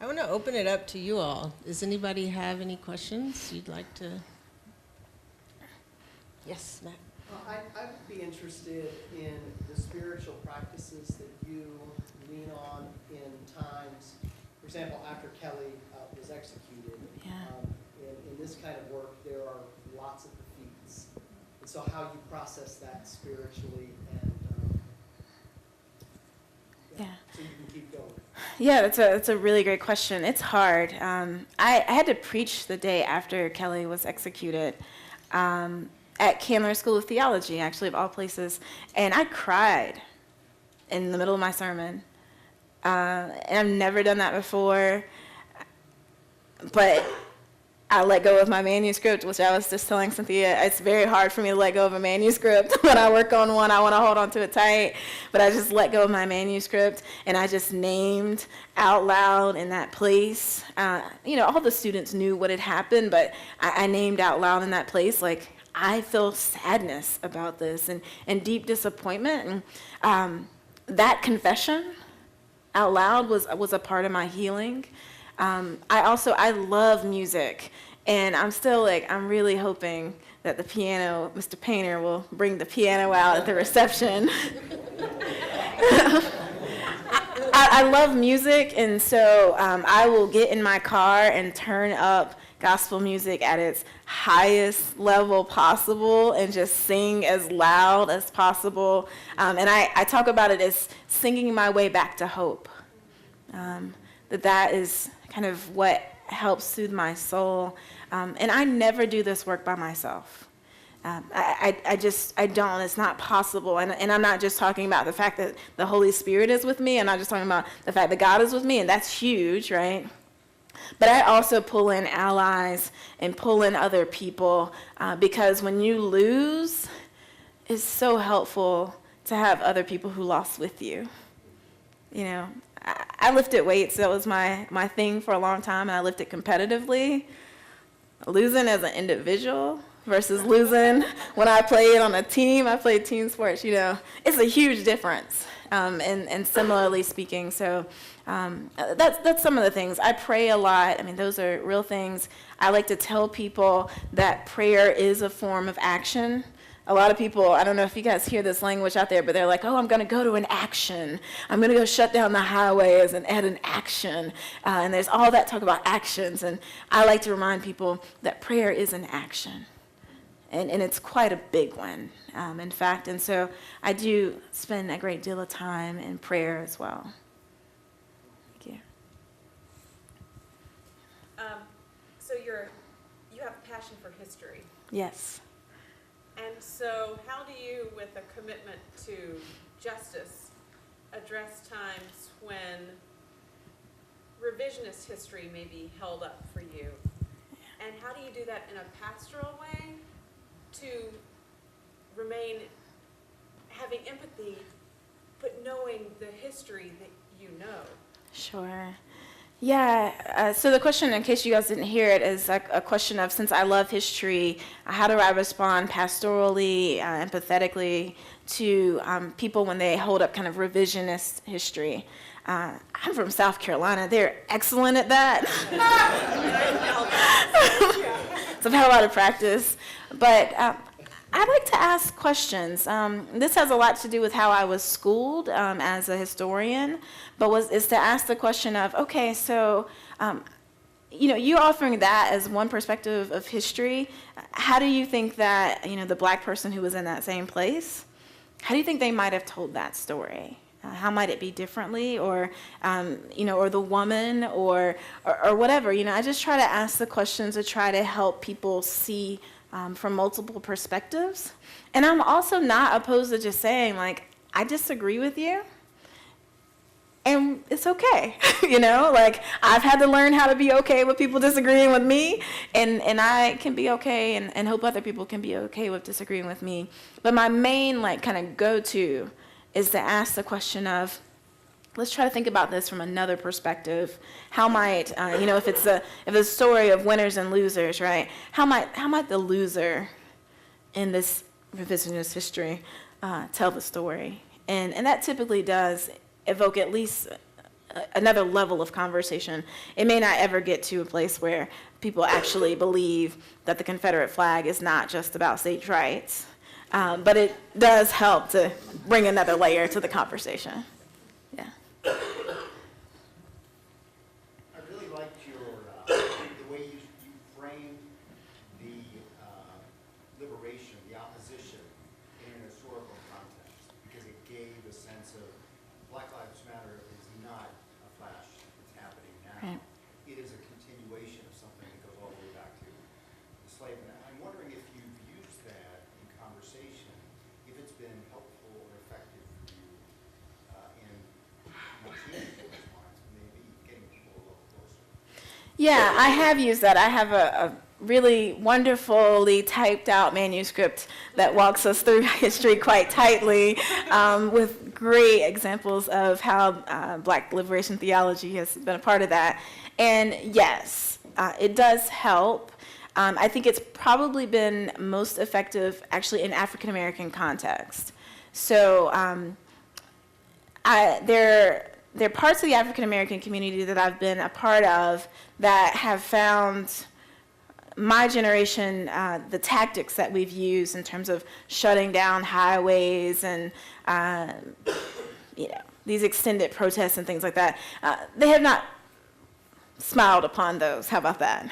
I want to open it up to you all. Does anybody have any questions you'd like to? Yes, Matt. I would be interested in the spiritual practices that you lean on in times, for example, after Kelly was executed. Yeah. In this kind of work, there are lots of defeats. And so how you process that spiritually and so you can keep going. Yeah, that's a really great question. It's hard. I had to preach the day after Kelly was executed at Candler School of Theology, actually, of all places. And I cried in the middle of my sermon. And I've never done that before. But I let go of my manuscript, which I was just telling Cynthia. It's very hard for me to let go of a manuscript. When I work on one, I want to hold on to it tight. But I just let go of my manuscript, and I just named out loud in that place. All the students knew what had happened, but I named out loud in that place, I feel sadness about this and deep disappointment. And that confession out loud was a part of my healing. I love music, and I'm really hoping that the piano, Mr. Painter will bring the piano out at the reception. I love music, and so I will get in my car and turn up gospel music at its highest level possible and just sing as loud as possible. And I talk about it as singing my way back to hope. That is kind of what helps soothe my soul. And I never do this work by myself. I don't, it's not possible. And I'm not just talking about the fact that the Holy Spirit is with me. I'm not just talking about the fact that God is with me, and that's huge, right? But I also pull in allies and pull in other people because when you lose, it's so helpful to have other people who lost with you. I lifted weights. That was my thing for a long time, and I lifted competitively. Losing as an individual versus losing when I played on a team. I played team sports, it's a huge difference. And similarly speaking, so that's some of the things. I pray a lot. Those are real things. I like to tell people that prayer is a form of action. A lot of people, I don't know if you guys hear this language out there, but they're like, I'm going to go to an action. I'm going to go shut down the highways and add an action. And there's all that talk about actions. And I like to remind people that prayer is an action. And it's quite a big one, in fact. And so I do spend a great deal of time in prayer as well. Thank you. So you have a passion for history. Yes. And so how do you, with a commitment to justice, address times when revisionist history may be held up for you? And how do you do that in a pastoral way to remain having empathy, but knowing the history that you know? Sure. Yeah, so the question, in case you guys didn't hear it, is like a question of, since I love history, how do I respond pastorally, empathetically to people when they hold up kind of revisionist history? I'm from South Carolina. They're excellent at that. So I've had a lot of practice. But I like to ask questions. This has a lot to do with how I was schooled as a historian, but is to ask the question of, okay, so you're offering that as one perspective of history. How do you think that the black person who was in that same place, how do you think they might have told that story? How might it be differently, or or the woman, or whatever? I just try to ask the questions to try to help people see from multiple perspectives. And I'm also not opposed to just saying, like, I disagree with you, and it's okay. Like, I've had to learn how to be okay with people disagreeing with me, and I can be okay and hope other people can be okay with disagreeing with me. But my main, like, kind of go-to is to ask the question of, let's try to think about this from another perspective. How might, if it's a story of winners and losers, right? How might the loser in this revisionist history tell the story? And that typically does evoke at least another level of conversation. It may not ever get to a place where people actually believe that the Confederate flag is not just about states' rights, but it does help to bring another layer to the conversation. Yeah. I really liked the way you framed the liberation, the opposition, in an historical context, because it gave a sense of Black Lives Matter is not a flash, it's happening now. Right. It is a continuation of something that goes all the way back to the slave. And I'm wondering if you've used that in conversation, if it's been helpful or effective for you in changing those minds, maybe getting people a little closer. Yeah, I have used that. I have a really wonderfully typed out manuscript that walks us through history quite tightly, with great examples of how Black liberation theology has been a part of that. And yes, it does help. I think it's probably been most effective actually in African American context. So there are parts of the African American community that I've been a part of that have found my generation, the tactics that we've used in terms of shutting down highways and these extended protests and things like that, they have not smiled upon those. How about that?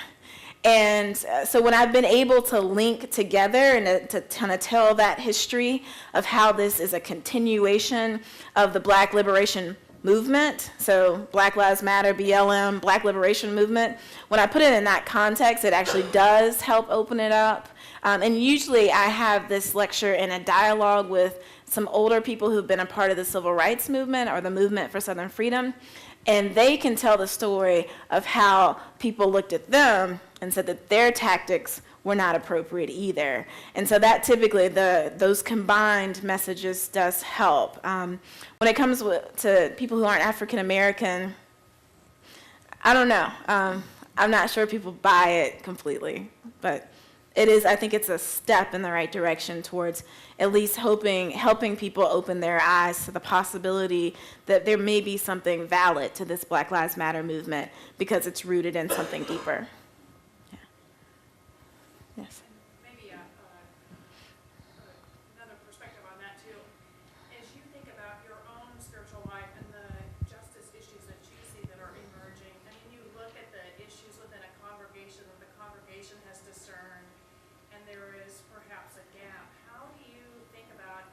And so when I've been able to link together and to kind of tell that history of how this is a continuation of the Black liberation movement, so Black Lives Matter, BLM, Black liberation movement, when I put it in that context, it actually does help open it up. And usually I have this lecture in a dialogue with some older people who've been a part of the civil rights movement or the movement for Southern freedom, and they can tell the story of how people looked at them and said that their tactics were not appropriate either. And so that typically, those combined messages does help. When it comes to people who aren't African American, I don't know. I'm not sure people buy it completely, but I think it's a step in the right direction towards at least helping people open their eyes to the possibility that there may be something valid to this Black Lives Matter movement because it's rooted in something deeper. Yeah. Yes. Maybe another perspective on that too. As you think about your own spiritual life and the justice issues that you see that are emerging, I mean, you look at the issues within a congregation that the congregation has discerned, and there is perhaps a gap. How do you think about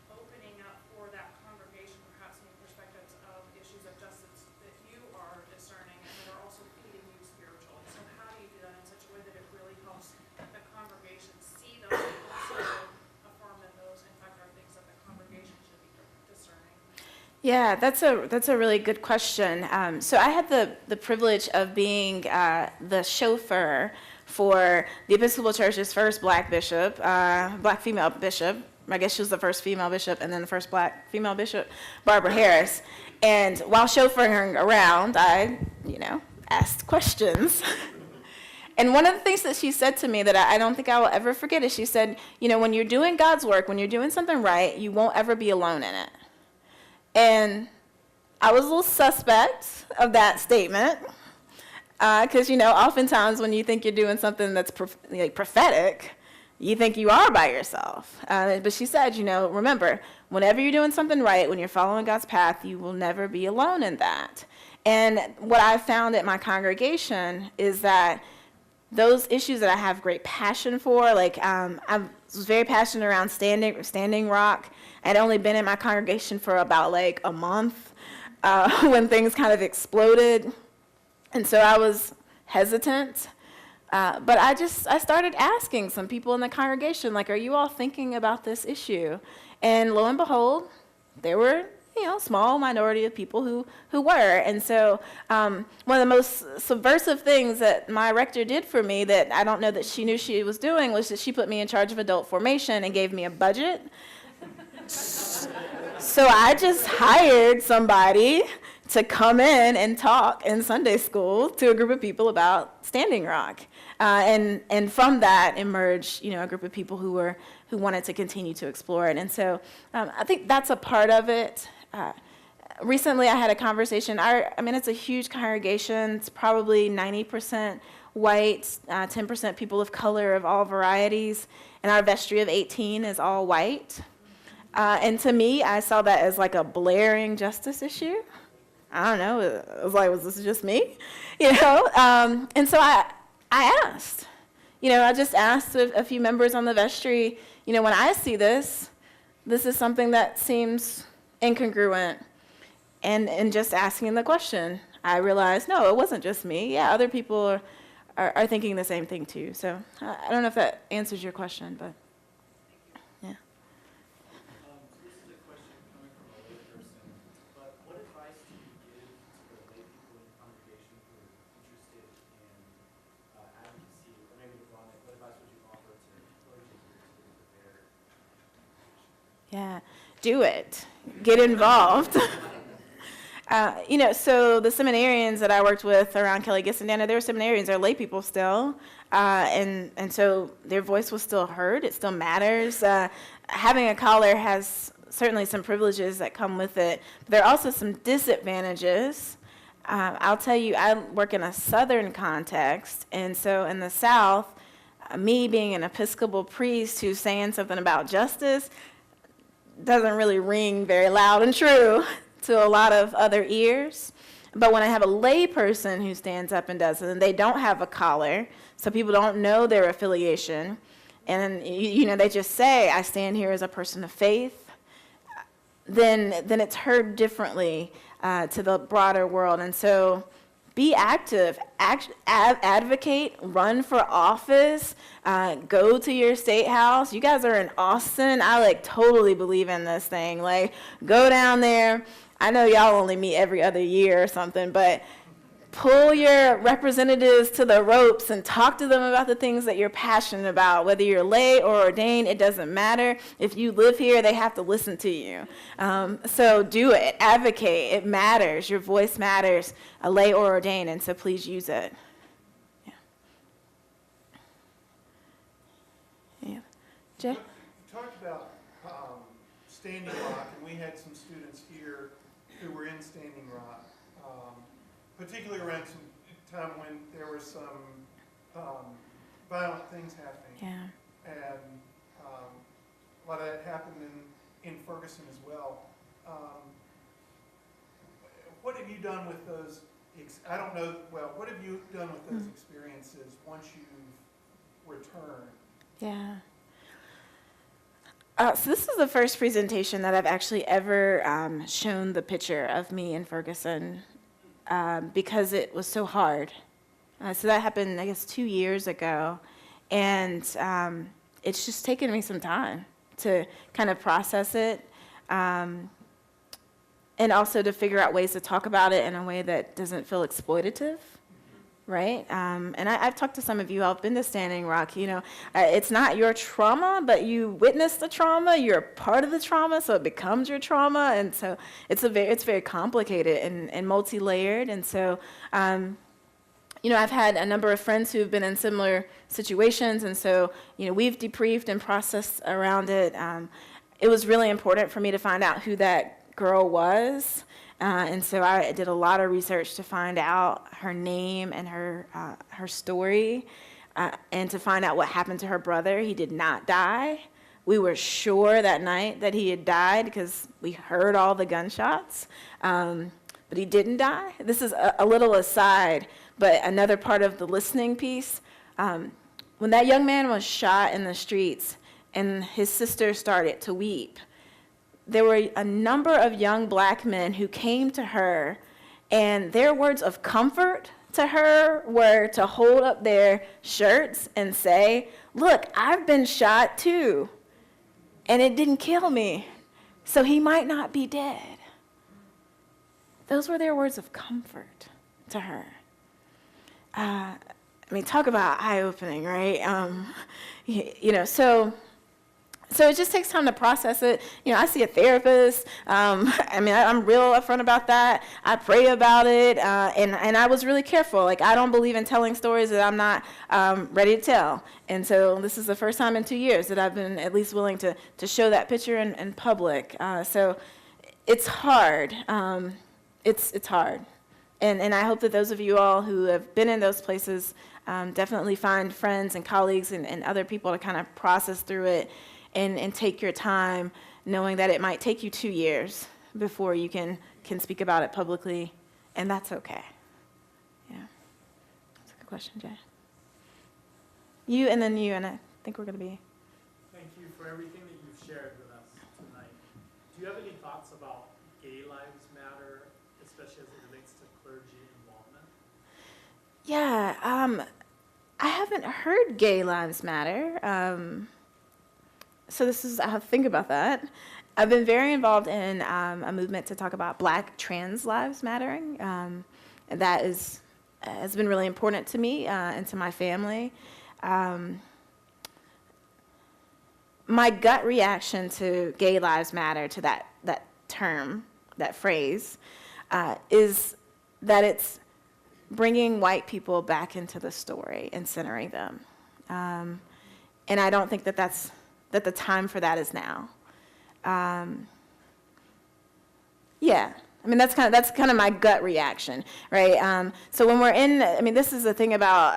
opening up for that congregation, perhaps from the perspectives of issues of justice that you are discerning and that are also feeding you spiritually? So how do you do that in such a way that it really helps the congregation Yeah, that's a really good question. So I had the privilege of being the chauffeur for the Episcopal Church's first black bishop, black female bishop. I guess she was the first female bishop, and then the first black female bishop, Barbara Harris. And while chauffeuring her around, I, asked questions. And one of the things that she said to me that I don't think I will ever forget is she said, when you're doing God's work, when you're doing something right, you won't ever be alone in it. And I was a little suspect of that statement because, oftentimes when you think you're doing something that's prophetic, you think you are by yourself. But she said, remember, whenever you're doing something right, when you're following God's path, you will never be alone in that. And what I found at my congregation is that those issues that I have great passion for, I was very passionate around Standing Rock. I'd only been in my congregation for about a month when things kind of exploded. And so I was hesitant. But I started asking some people in the congregation, are you all thinking about this issue? And lo and behold, there were, small minority of people who were. And so one of the most subversive things that my rector did for me that I don't know that she knew she was doing was that she put me in charge of adult formation and gave me a budget. So I just hired somebody to come in and talk in Sunday school to a group of people about Standing Rock. And from that emerged, a group of people who wanted to continue to explore it. And so I think that's a part of it. Recently, I had a conversation. It's a huge congregation. It's probably 90% white, 10% people of color of all varieties, and our vestry of 18 is all white. And to me, I saw that as a blaring justice issue. I don't know. I was was this just me? And so I asked. I just asked a few members on the vestry, when I see this is something that seems incongruent. And just asking the question, I realized, no, it wasn't just me. Yeah, other people are thinking the same thing too. So I don't know if that answers your question, but yeah. This is a question coming from a lay person, but what advice do you give to the lay people in the congregation who are interested in advocacy, or maybe what advice would you offer to clergy who are interested in their congregation? Yeah, do it. Get involved. So the seminarians that I worked with around Kelly Gisandana, they were seminarians, they're lay people still. And so their voice was still heard. It still matters. Having a collar has certainly some privileges that come with it. But there are also some disadvantages. I'll tell you, I work in a southern context. And so in the South, me being an Episcopal priest who's saying something about justice doesn't really ring very loud and true to a lot of other ears. But when I have a lay person who stands up and does it, and they don't have a collar, so people don't know their affiliation, and they just say, I stand here as a person of faith, then it's heard differently to the broader world. And so be active, advocate, run for office, go to your state house. You guys are in Austin. I totally believe in this thing. Go down there. I know y'all only meet every other year or something, but pull your representatives to the ropes and talk to them about the things that you're passionate about. Whether you're lay or ordained, it doesn't matter. If you live here, they have to listen to you. So do it. Advocate. It matters. Your voice matters, lay or ordained, and so please use it. Yeah. Jay? You talked about Standing Rock, and we had some students here who were in Standing Rock, particularly around some time when there were some violent things happening. Yeah. And a lot of that happened in Ferguson as well. What have you done with those, what have you done with those experiences once you've returned? Yeah. So this is the first presentation that I've actually ever shown the picture of me in Ferguson because it was so hard. So that happened, I guess, 2 years ago. And it's just taken me some time to kind of process it. and also to figure out ways to talk about it in a way that doesn't feel exploitative, right? And I've talked to some of you, I've been to Standing Rock, it's not your trauma, but you witnessed the trauma, you're a part of the trauma, so it becomes your trauma, and so it's very complicated and multi-layered, and so, I've had a number of friends who have been in similar situations, and so, we've debriefed and processed around it. It was really important for me to find out who that girl was, and so I did a lot of research to find out her name and her story, and to find out what happened to her brother. He did not die. We were sure that night that he had died because we heard all the gunshots, but he didn't die. This is a little aside, but another part of the listening piece. When that young man was shot in the streets and his sister started to weep, there were a number of young black men who came to her, and their words of comfort to her were to hold up their shirts and say, "Look, I've been shot too, and it didn't kill me, so he might not be dead." Those were their words of comfort to her. Talk about eye-opening, right? So it just takes time to process it. I see a therapist. I'm real upfront about that. I pray about it, and I was really careful. I don't believe in telling stories that I'm not ready to tell. And so this is the first time in 2 years that I've been at least willing to show that picture in public. So it's hard. It's hard. And I hope that those of you all who have been in those places definitely find friends and colleagues and other people to kind of process through it and take your time, knowing that it might take you 2 years before you can speak about it publicly, and that's okay. Yeah. That's a good question, Jay. You, and then you, and I think we're going to be... Thank you for everything that you've shared with us tonight. Do you have any thoughts about Gay Lives Matter, especially as it relates to clergy involvement? Yeah, I haven't heard Gay Lives Matter, so I'll have to think about that. I've been very involved in a movement to talk about Black trans lives mattering, and that has been really important to me and to my family. My gut reaction to Gay Lives Matter, to that term, that phrase, is that it's bringing white people back into the story and centering them. And I don't think that the time for that is now. That's kind of my gut reaction, right? So when we're in, this is the thing about,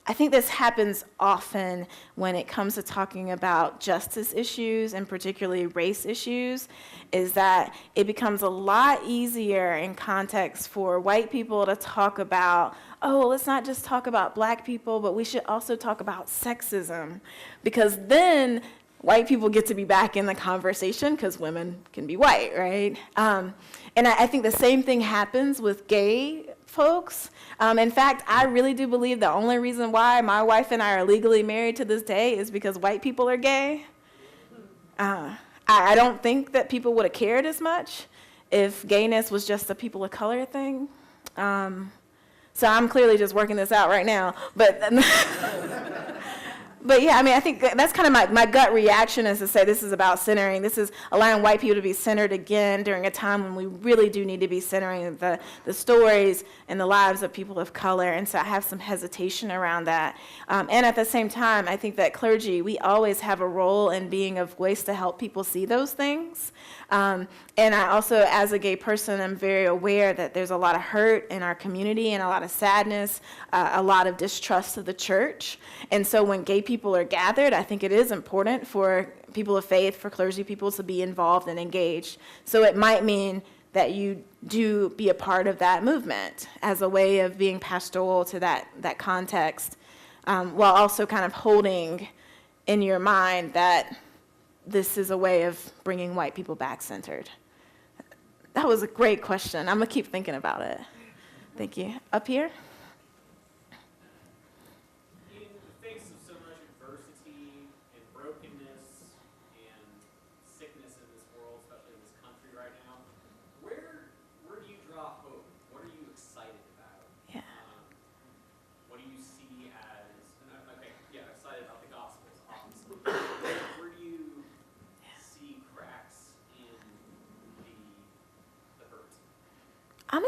I think this happens often when it comes to talking about justice issues and particularly race issues, is that it becomes a lot easier in context for white people to talk about, oh, let's not just talk about black people, but we should also talk about sexism, because then white people get to be back in the conversation because women can be white, right? And I think the same thing happens with gay folks. In fact, I really do believe the only reason why my wife and I are legally married to this day is because white people are gay. I don't think that people would have cared as much if gayness was just a people of color thing. So I'm clearly just working this out right now. But yeah, I think that's kind of my gut reaction, is to say this is about centering. This is allowing white people to be centered again during a time when we really do need to be centering the stories and the lives of people of color. And so I have some hesitation around that. And at the same time, I think that clergy, we always have a role in being a voice to help people see those things. And I also, as a gay person, am very aware that there's a lot of hurt in our community and a lot of sadness, a lot of distrust of the church. And so when gay people are gathered, I think it is important for people of faith, for clergy people to be involved and engaged. So it might mean that you do be a part of that movement as a way of being pastoral to that context, while also kind of holding in your mind that this is a way of bringing white people back centered. That was a great question. I'm going to keep thinking about it. Thank you. Up here? In the face of so much adversity and brokenness and sickness in this world, especially in this country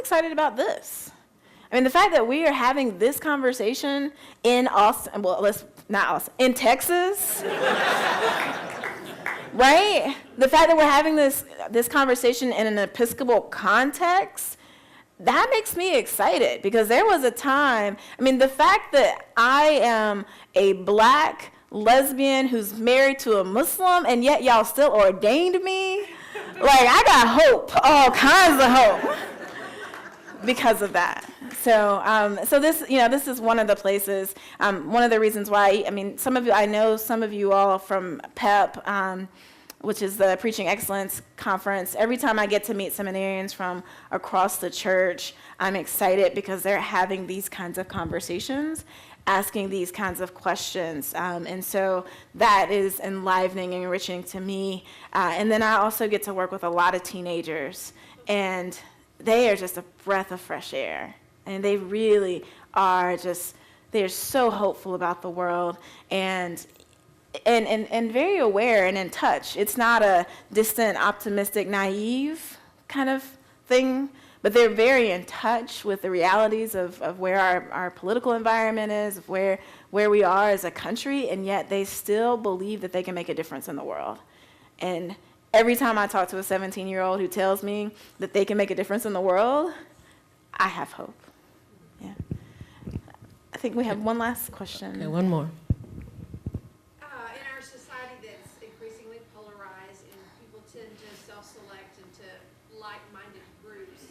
excited about this. I mean, the fact that we are having this conversation in Austin, well, not Austin, in Texas, right? The fact that we're having this conversation in an Episcopal context, that makes me excited, because there was a time, I mean, the fact that I am a black lesbian who's married to a Muslim, and yet y'all still ordained me, like, I got hope, all kinds of hope because of that. So this, this is one of the places, one of the reasons why, I mean, I know some of you all from PEP, which is the Preaching Excellence Conference. Every time I get to meet seminarians from across the church, I'm excited because they're having these kinds of conversations, asking these kinds of questions. And so that is enlivening and enriching to me. And then I also get to work with a lot of teenagers, and they are just a breath of fresh air. And they really are they're so hopeful about the world, and very aware and in touch. It's not a distant, optimistic, naive kind of thing, but they're very in touch with the realities of where our political environment is, of where we are as a country, and yet they still believe that they can make a difference in the world. And every time I talk to a 17-year-old who tells me that they can make a difference in the world, I have hope. Yeah. I think we have one last question. Okay, one more. In our society that's increasingly polarized and people tend to self-select into like-minded groups,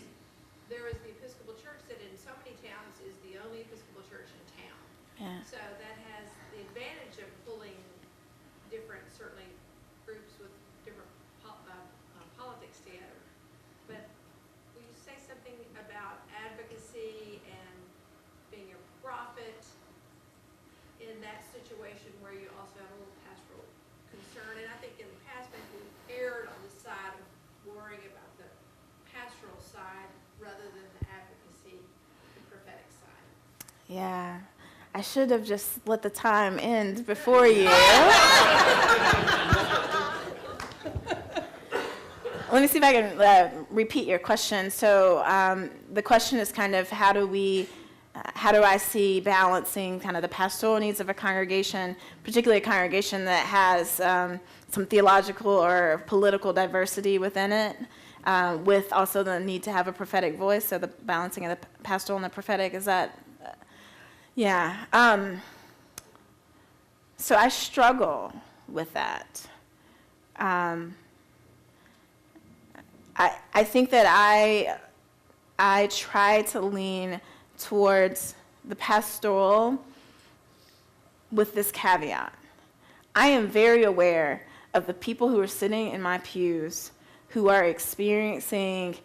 there is the Episcopal Church that in so many towns is the only Episcopal church in town. Yeah. So that has the advantage of pulling different, certainly, groups with different politics together. But will you say something about advocacy and being a prophet in that situation where you also have a little pastoral concern? And I think in the past, maybe we've erred on the side of worrying about the pastoral side rather than the advocacy, the prophetic side. Yeah. I should have just let the time end before you. Let me see if I can repeat your question. So the question is kind of how do I see balancing kind of the pastoral needs of a congregation, particularly a congregation that has some theological or political diversity within it, with also the need to have a prophetic voice, so the balancing of the pastoral and the prophetic, is that, yeah. So I struggle with that. I think that I try to lean towards the pastoral with this caveat. I am very aware of the people who are sitting in my pews who are experiencing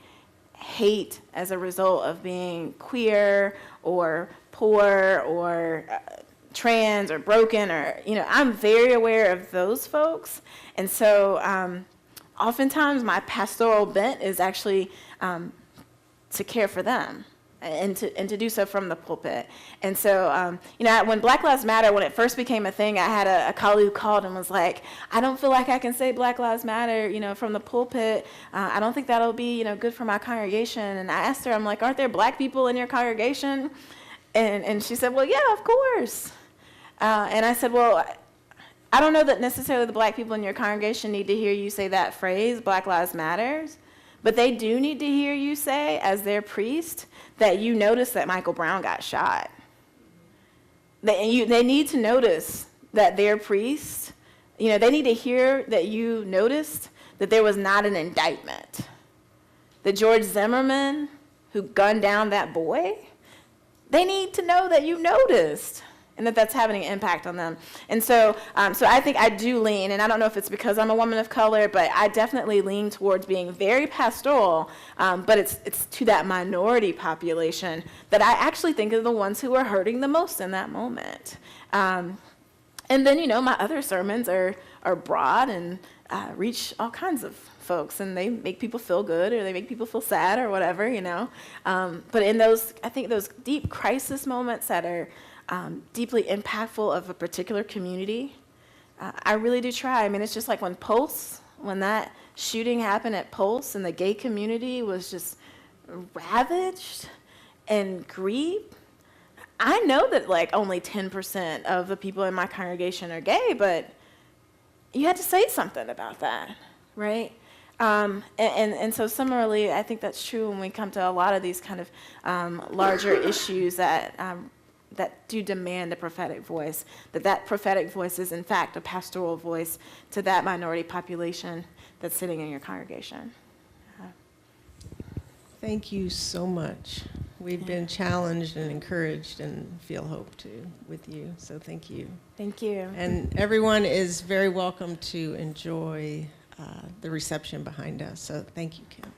hate as a result of being queer or poor or trans or broken, or, I'm very aware of those folks. And so oftentimes my pastoral bent is actually to care for them and to do so from the pulpit. And so, when Black Lives Matter, when it first became a thing, I had a colleague who called and was like, I don't feel like I can say Black Lives Matter, from the pulpit. I don't think that'll be, good for my congregation. And I asked her, I'm like, aren't there Black people in your congregation? And she said, well, yeah, of course. And I said, well, I don't know that necessarily the Black people in your congregation need to hear you say that phrase, Black Lives Matters, but they do need to hear you say, as their priest, that you noticed that Michael Brown got shot. They need to notice that their priest, they need to hear that you noticed that there was not an indictment. That George Zimmerman, who gunned down that boy, they need to know that you noticed and that that's having an impact on them. And so I think I do lean, and I don't know if it's because I'm a woman of color, but I definitely lean towards being very pastoral, but it's to that minority population that I actually think are the ones who are hurting the most in that moment. And then, my other sermons are broad and reach all kinds of folks, and they make people feel good or they make people feel sad or whatever, But in those, I think those deep crisis moments that are deeply impactful of a particular community, I really do try. I mean, it's just like when that shooting happened at Pulse, and the gay community was just ravaged and grieved. I know that like only 10% of the people in my congregation are gay, but you had to say something about that, right? And so similarly, I think that's true when we come to a lot of these kind of larger issues that do demand a prophetic voice, that prophetic voice is in fact a pastoral voice to that minority population that's sitting in your congregation. Thank you so much. We've been challenged and encouraged and feel hope too with you, so thank you. Thank you. And everyone is very welcome to enjoy the reception behind us, so thank you, Kim.